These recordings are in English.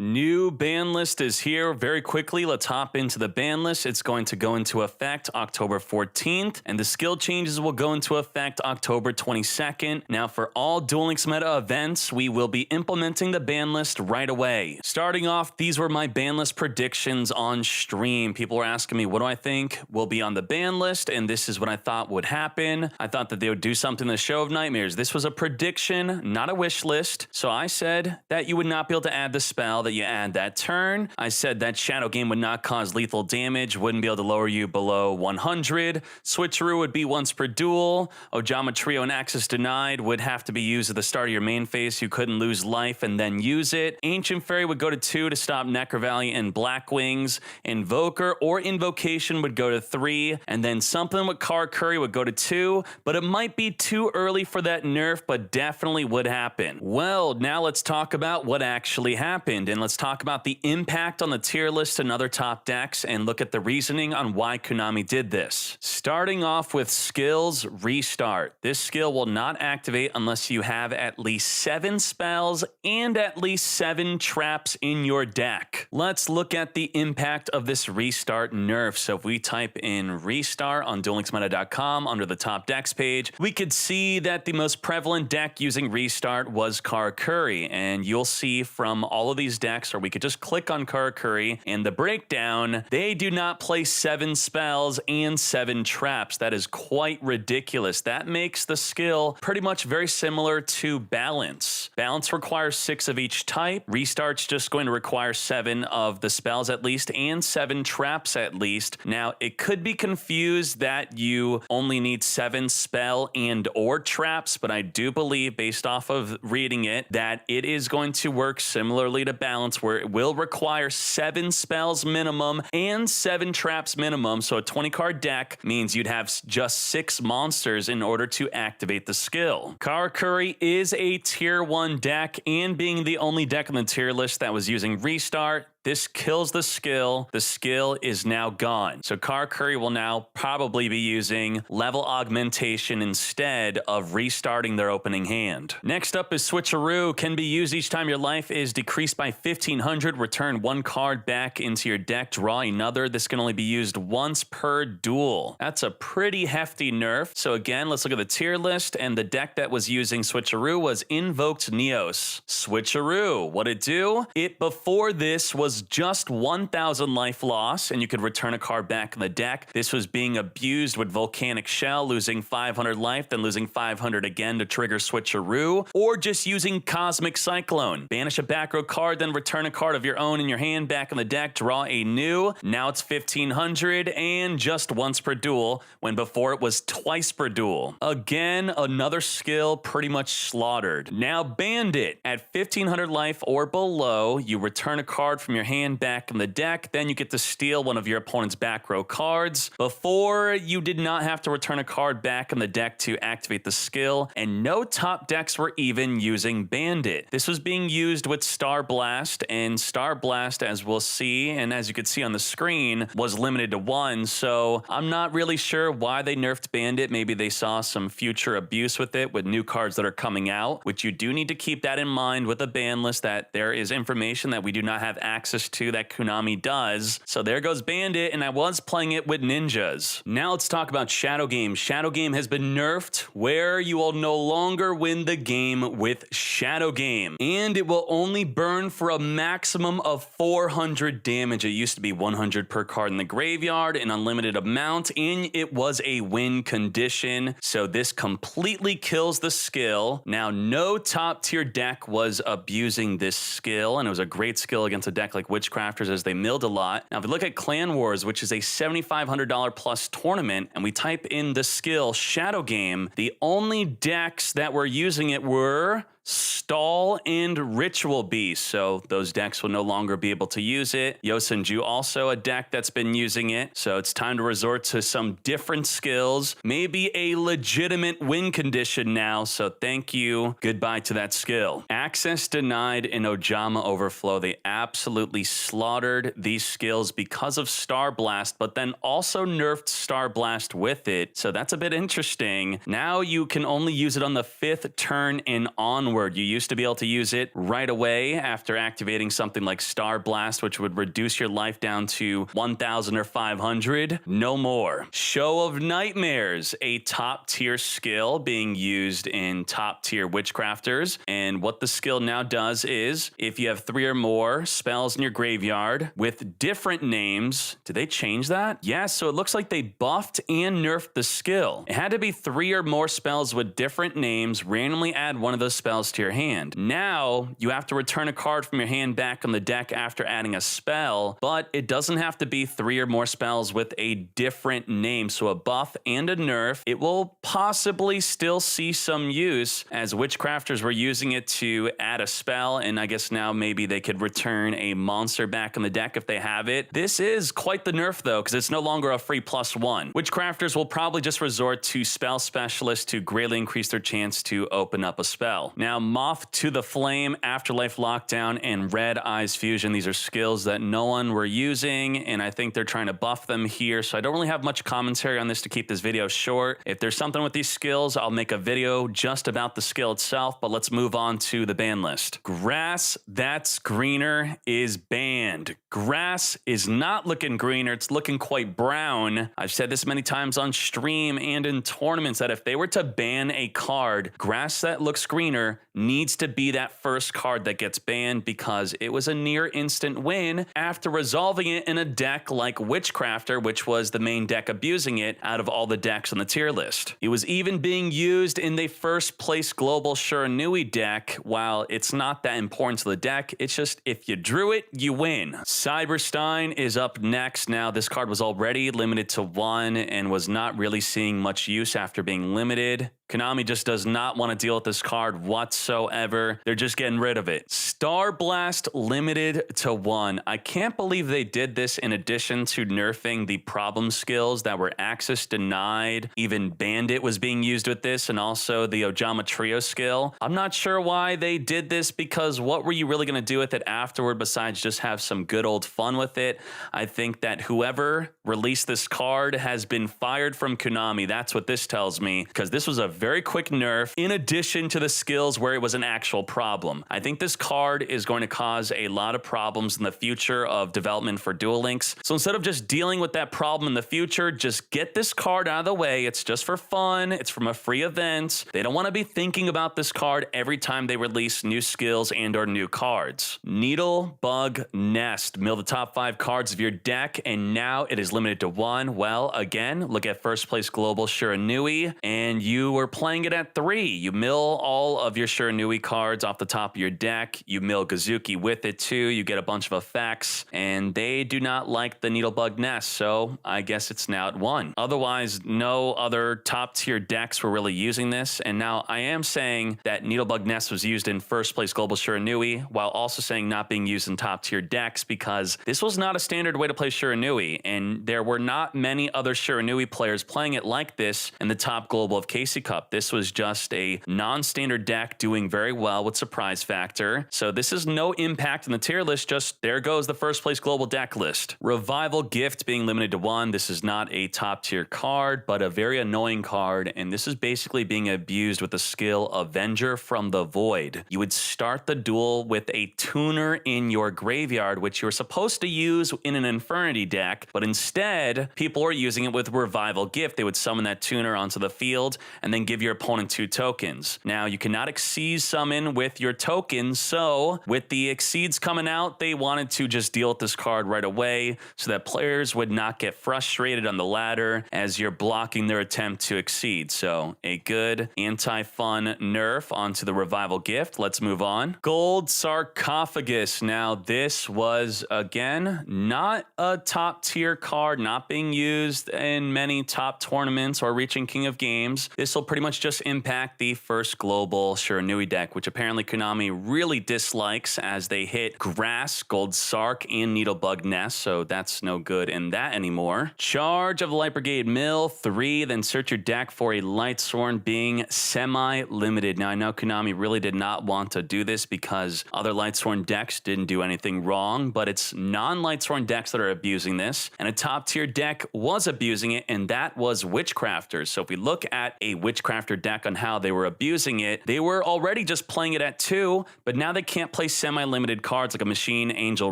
New ban list is here. Very quickly, let's hop into the ban list. It's going to go into effect October 14th, and the skill changes will go into effect October 22nd. Now, for all Duel Links meta events, we will be implementing the ban list right away. Starting off, these were my ban list predictions on stream. People were asking me, what do I think will be on the ban list? And this is what I thought would happen. I thought that they would do something in the Show of Nightmares. This was a prediction, not a wish list. So I said that you would not be able to add the spell that you add that turn. I said that Shadow Game would not cause lethal damage, wouldn't be able to lower you below 100. Switcheroo would be once per duel. Ojama Trio and Access Denied would have to be used at the start of your main phase. You couldn't lose life and then use it. Ancient Fairy would go to 2 to stop Necro Valley and Black Wings. Invoker or Invocation would go to 3. And then something with Karakuri would go to 2. But it might be too early for that nerf, but definitely would happen. Well, now let's talk about what actually happened. And let's talk about the impact on the tier list and other top decks and look at the reasoning on why Konami did this. Starting off with skills restart. This skill will not activate unless you have at least 7 spells and at least 7 traps in your deck. Let's look at the impact of this restart nerf. So if we type in restart on duellinksmeta.com under the top decks page, we could see that the most prevalent deck using restart was Karakuri. And you'll see from all of these decks, or we could just click on Karakuri and the breakdown, they do not play 7 spells and 7 traps. That is quite ridiculous. That makes the skill pretty much very similar to Balance. Balance requires 6 of each type. Restart's just going to require 7 of the spells at least and 7 traps at least. Now, it could be confused that you only need 7 spell and or traps, but I do believe based off of reading it that it is going to work similarly to Balance, where it will require 7 spells minimum and 7 traps minimum. So a 20 card deck means you'd have just 6 monsters in order to activate the skill. Karakuri is a tier 1 deck, and being the only deck on the tier list that was using restart, this kills the skill. The skill is now gone. So Karakuri will now probably be using level augmentation instead of restarting their opening hand. Next up is Switcheroo. Can be used each time your life is decreased by 1500. Return 1 card back into your deck. Draw another. This can only be used once per duel. That's a pretty hefty nerf. So again, let's look at the tier list. And the deck that was using Switcheroo was Invoked Neos. Switcheroo, what it do? It before this was just 1000 life loss, and you could return a card back in the deck. This was being abused with Volcanic Shell, losing 500 life, then losing 500 again to trigger Switcheroo, or just using Cosmic Cyclone. Banish a back row card, then return a card of your own in your hand back in the deck, draw a new. Now it's 1500 and just once per duel, when before it was twice per duel. Again, another skill pretty much slaughtered. Now Bandit, at 1500 life or below, you return a card from your hand back in the deck, then you get to steal one of your opponent's back row cards. Before, you did not have to return a card back in the deck to activate the skill, and no top decks were even using Bandit. This was being used with Star Blast, and Star Blast, as we'll see, and as you could see on the screen, was limited to 1, so I'm not really sure why they nerfed Bandit. Maybe they saw some future abuse with it with new cards that are coming out, which you do need to keep that in mind with a ban list, that there is information that we do not have access to that Konami does. So there goes Bandit, and I was playing it with ninjas. Now let's talk about Shadow Game. Shadow Game has been nerfed, where you will no longer win the game with Shadow Game, and it will only burn for a maximum of 400 damage. It used to be 100 per card in the graveyard, an unlimited amount, and it was a win condition. So this completely kills the skill. Now, no top tier deck was abusing this skill, and it was a great skill against a deck like Witchcrafters, as they milled a lot. Now, if we look at Clan Wars, which is a $7,500 plus tournament, and we type in the skill Shadow Game, the only decks that were using it were Stall and Ritual Beast, so those decks will no longer be able to use it. Yosenju also a deck that's been using it, so it's time to resort to some different skills, maybe a legitimate win condition now, so thank you, goodbye to that skill. Access Denied and Ojama Overflow, they absolutely slaughtered these skills because of Star Blast, but then also nerfed Star Blast with it, so that's a bit interesting. Now you can only use it on the 5th turn and onward. onward. You used to be able to use it right away after activating something like Star Blast, which would reduce your life down to 1,000 or 500. No more. Show of Nightmares, a top tier skill being used in top tier witchcrafters. And what the skill now does is, if you have 3 or more spells in your graveyard with different names, did they change that? Yeah, so it looks like they buffed and nerfed the skill. It had to be 3 or more spells with different names, randomly add one of those spells to your hand. Now, you have to return a card from your hand back on the deck after adding a spell, but it doesn't have to be 3 or more spells with a different name. So a buff and a nerf. It will possibly still see some use, as witchcrafters were using it to add a spell, and I guess now maybe they could return a monster back on the deck if they have it. This is quite the nerf though, because it's no longer a free +1. Witchcrafters will probably just resort to spell specialists to greatly increase their chance to open up a spell. Now, Moth to the Flame, Afterlife Lockdown, and Red Eyes Fusion. These are skills that no one were using, and I think they're trying to buff them here, so I don't really have much commentary on this to keep this video short. If there's something with these skills, I'll make a video just about the skill itself, but let's move on to the ban list. Grass that's greener is banned. Grass is not looking greener, it's looking quite brown. I've said this many times on stream and in tournaments that if they were to ban a card, grass that looks greener needs to be that first card that gets banned, because it was a near instant win after resolving it in a deck like Witchcrafter, which was the main deck abusing it out of all the decks on the tier list. It was even being used in the first place global Shiranui deck. While it's not that important to the deck, it's just if you drew it, you win. Cyberstein is up next. Now, this card was already limited to 1 and was not really seeing much use after being limited. Konami just does not want to deal with this card whatsoever. They're just getting rid of it. Star Blast limited to 1. I can't believe they did this in addition to nerfing the problem skills that were access denied. Even Bandit was being used with this, and also the Ojama Trio skill. I'm not sure why they did this, because what were you really going to do with it afterward besides just have some good old fun with it? I think that whoever released this card has been fired from Konami. That's what this tells me, because this was a very quick nerf in addition to the skills where it was an actual problem. I think this card is going to cause a lot of problems in the future of development for Duel Links. So instead of just dealing with that problem in the future, just get this card out of the way. It's just for fun. It's from a free event. They don't want to be thinking about this card every time they release new skills and or new cards. Needle Bug Nest. Mill the top 5 cards of your deck, and now it is limited to 1. Well, again, look at first place global Shiranui, and you were playing it at 3. You mill all of your Shiranui cards off the top of your deck. You mill Gazuki with it too. You get a bunch of effects, and they do not like the Needlebug Nest, so I guess it's now at 1. Otherwise, no other top tier decks were really using this, and now I am saying that Needlebug Nest was used in first place global Shiranui, while also saying not being used in top tier decks, because this was not a standard way to play Shiranui, and there were not many other Shiranui players playing it like this in the top global of Casey Cup. This was just a non-standard deck doing very well with surprise factor. So this is no impact on the tier list, just there goes the first place global deck list. Revival Gift being limited to 1. This is not a top tier card, but a very annoying card, and this is basically being abused with the skill Avenger from the Void. You would start the duel with a tuner in your graveyard, which you were supposed to use in an Infernity deck, but instead, people were using it with Revival Gift. They would summon that tuner onto the field, and then give your opponent 2 tokens. Now, you cannot exceed summon with your tokens, so with the exceeds coming out, they wanted to just deal with this card right away so that players would not get frustrated on the ladder as you're blocking their attempt to exceed. So a good anti-fun nerf onto the Revival Gift. Let's move on. Gold Sarcophagus. Now, this was, again, not a top tier card, not being used in many top tournaments or reaching King of Games. This will pretty much just impact the first global Shiranui deck, which apparently Konami really dislikes, as they hit Grass, Gold Sark, and Needlebug Nest, so that's no good in that anymore. Charge of the Light Brigade Mill 3, then search your deck for a Lightsworn being semi-limited. Now, I know Konami really did not want to do this because other Lightsworn decks didn't do anything wrong, but it's non-Lightsworn decks that are abusing this, and a top tier deck was abusing it, and that was Witchcrafters. So if we look at a Witchcrafter deck on how they were abusing it, they were already just playing it at 2, but now they can't play semi-limited cards like a Machine Angel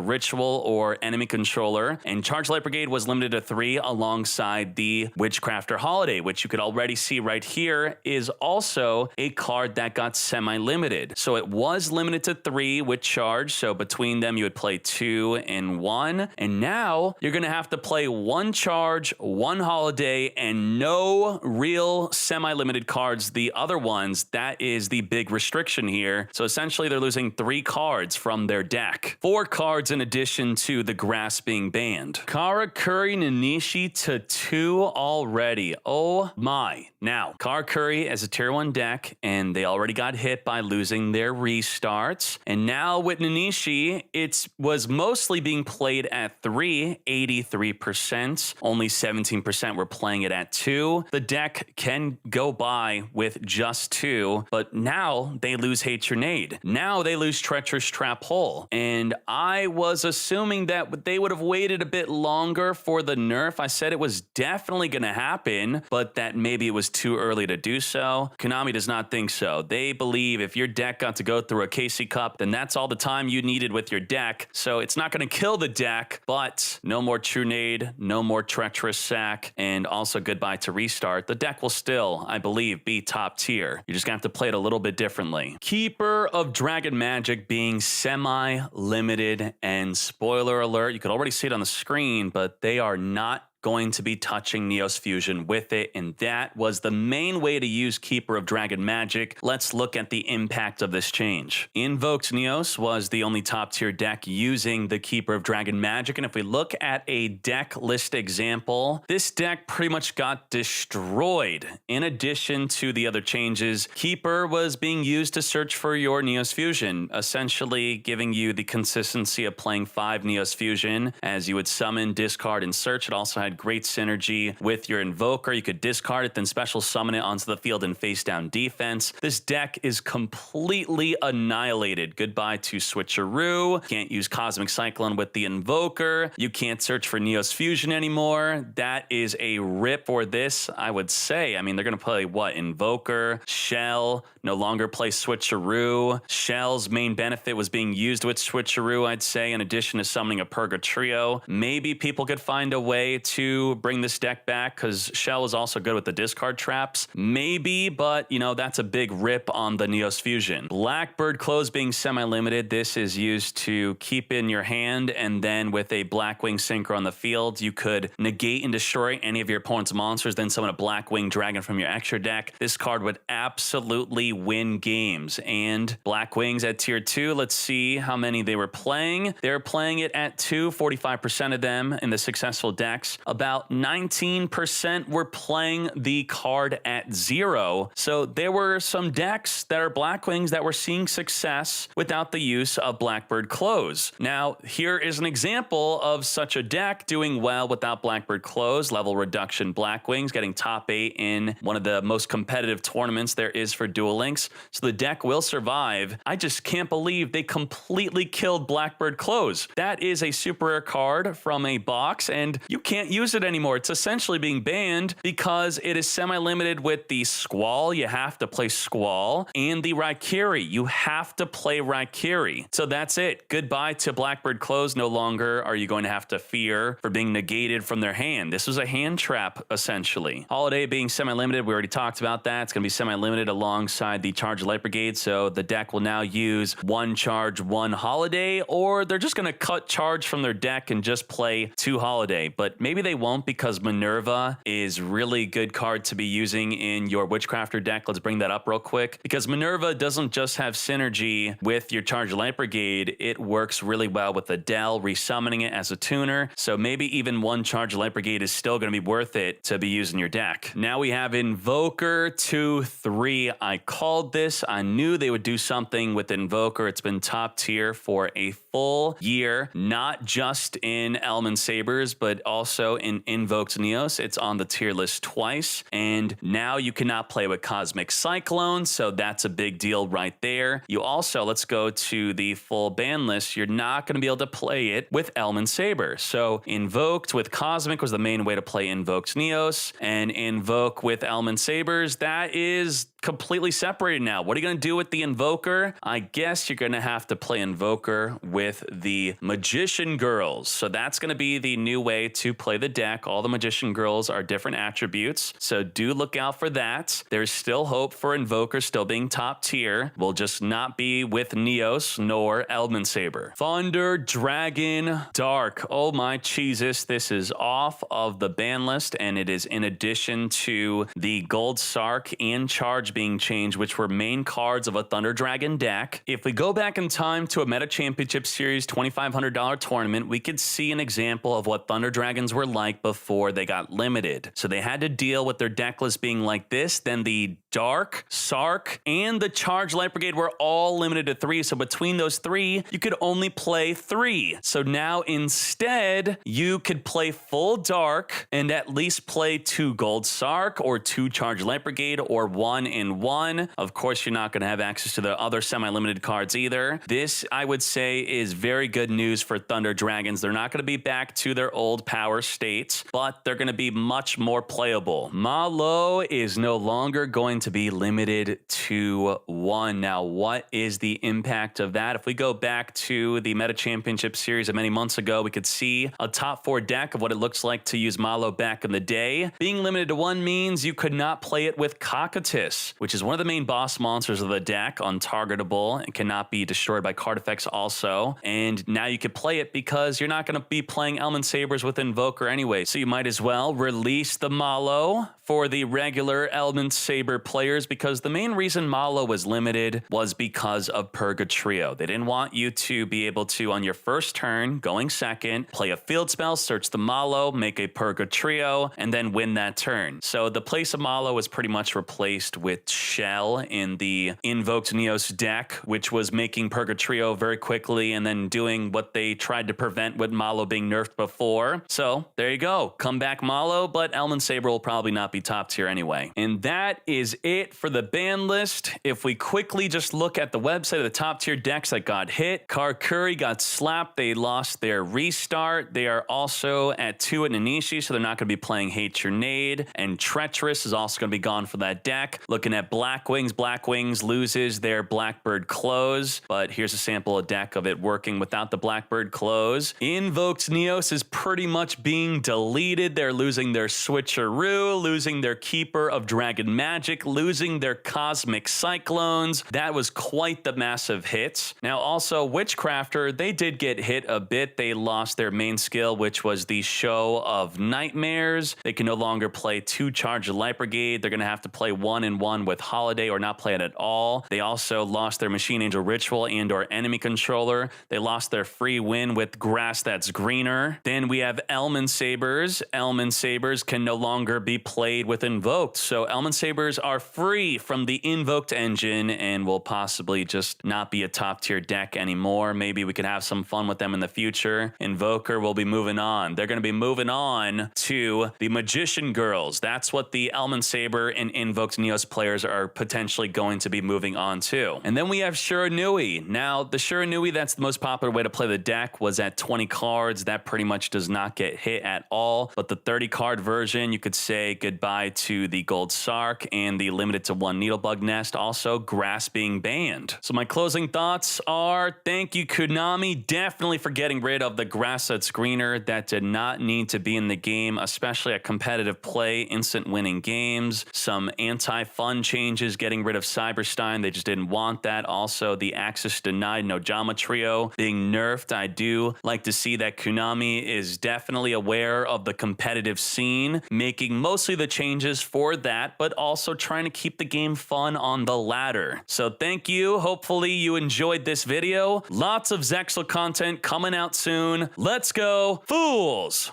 Ritual or Enemy Controller, and Charged Light Brigade was limited to 3 alongside the Witchcrafter Holiday, which you could already see right here is also a card that got semi-limited. So it was limited to 3 with Charge, so between them you would play 2 and 1, and now you're gonna have to play 1 Charge, 1 Holiday, and no real semi-limited cards. The other ones, that is the big restriction here. So essentially they're losing 3 cards from their deck. 4 cards in addition to the grass being banned. Karakuri Nanishi to 2 already. Oh my. Now, Karakuri is a tier 1 deck, and they already got hit by losing their restarts. And now with Nanishi, it was mostly being played at 3, 83%. Only 17% were playing it at 2. The deck can go by with just 2, but now they lose Hatronade. Now they lose Treacherous Trap Hole. And I was assuming that they would have waited a bit longer for the nerf. I said it was definitely going to happen, but that maybe it was too early to do so. Konami does not think so. They believe if your deck got to go through a KC Cup, then that's all the time you needed with your deck. So it's not going to kill the deck, but no more Trunade, no more Treacherous Sack, and also goodbye to restart. The deck will still, I believe, be top tier. You're just going to have to play it a little bit differently. Keeper of Dragon Magic being semi-limited, and spoiler alert, you could already see it on the screen, but they are not going to be touching Neos Fusion with it, and that was the main way to use Keeper of Dragon Magic. Let's look at the impact of this change. Invoked Neos was the only top tier deck using the Keeper of Dragon Magic, and if we look at a deck list example, this deck pretty much got destroyed. In addition to the other changes, Keeper was being used to search for your Neos Fusion, essentially giving you the consistency of playing 5 Neos Fusion as you would summon, discard, and search. It also had great synergy with your Invoker. You could discard it, then special summon it onto the field and face down defense. This deck is completely annihilated. Goodbye to Switcheroo. Can't use Cosmic Cyclone with the Invoker. You can't search for Neos Fusion anymore. That is a rip for this, I would say. I mean, they're going to play what? Invoker, Shell, no longer play Switcheroo. Shell's main benefit was being used with Switcheroo, I'd say, in addition to summoning a Purgatrio. Maybe people could find a way to bring this deck back, because Shell is also good with the discard traps. Maybe, but you know, that's a big rip on the Neos Fusion. Blackbird Close being semi-limited. This is used to keep in your hand, and then with a Blackwing Synchro on the field, you could negate and destroy any of your opponent's monsters, then summon a Blackwing Dragon from your extra deck. This card would absolutely win games. And Blackwings at tier 2, let's see how many they were playing. They're playing it at 2, 45% of them in the successful decks. About 19% were playing the card at 0. So there were some decks that are Blackwings that were seeing success without the use of Blackbird Close. Now, here is an example of such a deck doing well without Blackbird Close. Level Reduction Blackwings getting top 8 in one of the most competitive tournaments there is for Duel Links. So the deck will survive. I just can't believe they completely killed Blackbird Close. That is a super rare card from a box, and you can't use it anymore. It's essentially being banned because it is semi-limited with the Squall. You have to play Squall, and the Raikiri. You have to play Raikiri. So that's it. Goodbye to Blackbird Close. No longer are you going to have to fear for being negated from their hand. This was a hand trap, essentially. Holiday being semi-limited, we already talked about that. It's going to be semi-limited alongside the Charged Light Brigade, so the deck will now use 1 Charge, 1 Holiday, or they're just going to cut Charge from their deck and just play 2 Holiday. But maybe they won't, because Minerva is really good card to be using in your Witchcrafter deck. Let's bring that up real quick, because Minerva doesn't just have synergy with your Charged Light Brigade. It works really well with Adele, resummoning it as a tuner. So maybe even 1 Charged Light Brigade is still going to be worth it to be using your deck. Now we have Invoker 2-3. I called this. I knew they would do something with Invoker. It's been top tier for a full year, not just in Element Sabers, but also in Invoked Neos. It's on the tier list twice, and now you cannot play with Cosmic Cyclone, so that's a big deal right there. You also, let's go to the full ban list, you're not going to be able to play it with Element Saber. So Invoked with Cosmic was the main way to play Invoked Neos, and Invoke with Element Sabers, that is completely separated now. What are you going to do with the Invoker? I guess you're going to have to play Invoker with the Magician Girls. So that's going to be the new way to play the deck. All the Magician Girls are different attributes, so do look out for that. There's still hope for Invoker still being top tier. Will just not be with Neos nor Element Saber. Thunder Dragon Dark. Oh my Jesus, this is off of the ban list, and it is in addition to the Gold Sark and Charge being changed, which were main cards of a Thunder Dragon deck. If we go back in time to a Meta Championship Series $2,500 tournament, we could see an example of what Thunder Dragons were like before they got limited. So they had to deal with their deck list being like this. Then the Dark, Sark, and the Charge Light Brigade were all limited to 3. So between those 3, you could only play 3. So now instead, you could play full Dark and at least play 2 Gold Sark or 2 Charge Light Brigade or 1 in 1. Of course, you're not going to have access to the other semi-limited cards either. This, I would say, is very good news for Thunder Dragons. They're not going to be back to their old power states, but they're going to be much more playable. Malo is no longer going to be limited to 1. Now, what is the impact of that? If we go back to the Meta Championship Series of many months ago, we could see a top 4 deck of what it looks like to use Malo back in the day. Being limited to 1 means you could not play it with Cocytus, which is one of the main boss monsters of the deck, untargetable, and cannot be destroyed by card effects also. And now you could play it because you're not going to be playing Element Sabers with Invoker anyway, so you might as well release the Malo for the regular Element Saber players, because the main reason Malo was limited was because of Purgatrio. They didn't want you to be able to, on your first turn, going second, play a field spell, search the Malo, make a Purgatrio, and then win that turn. So the place of Malo was pretty much replaced with Shell in the Invoked Neos deck, which was making Purgatrio very quickly and then doing what they tried to prevent with Malo being nerfed before. So there you go. Come back Malo, but Element Saber will probably not be top tier anyway. And that is it for the ban list. If we quickly just look at the website of the top tier decks that got hit, Karkuri got slapped. They lost their restart. They are also at 2 at Nanishi, so they're not going to be playing Hate Your Nade. And Treacherous is also going to be gone for that deck. Looking at Black Wings loses their Blackbird Close, but here's a sample of deck of it working without the Blackbird Close. Invoked Neos is pretty much being deleted. They're losing their Switcheroo, losing their Keeper of Dragon Magic, losing their Cosmic Cyclones. That was quite the massive hit. Now also Witchcrafter, they did get hit a bit. They lost their main skill, which was the Show of Nightmares. They can no longer play 2 Charge Light Brigade. They're going to have to play 1 in 1 with Holiday or not play it at all. They also lost their Machine Angel Ritual and or Enemy Controller. They lost their free win with Grass That's Greener. Then we have Element Sabers. Element Sabers can no longer be played with Invoked. So Element Sabers are free from the Invoked engine and will possibly just not be a top tier deck anymore. Maybe we could have some fun with them in the future. Invoker will be moving on. They're going to be moving on to the Magician Girls. That's what the Element Saber and Invoked Neos players are potentially going to be moving on to. And then we have Shiranui. Now, the Shiranui, that's the most popular way to play the deck, was at 20 cards. That pretty much does not get hit at all. But the 30 card version, you could say goodbye to the Gold Sark and the limited to 1 Needlebug Nest. Also, Grass being banned. So my closing thoughts are, thank you, Konami, definitely for getting rid of the Grass That's Greener. That did not need to be in the game, especially at competitive play, instant winning games. Some anti-fun changes, getting rid of Cyberstein. They just didn't want that. Also, the Access Denied Nojama Trio being nerfed. I do like to see that Konami is definitely aware of the competitive scene, making mostly the changes for that, but also trying to keep the game fun on the ladder. So thank you. Hopefully you enjoyed this video. Lots of Zexal content coming out soon. Let's go, Fools!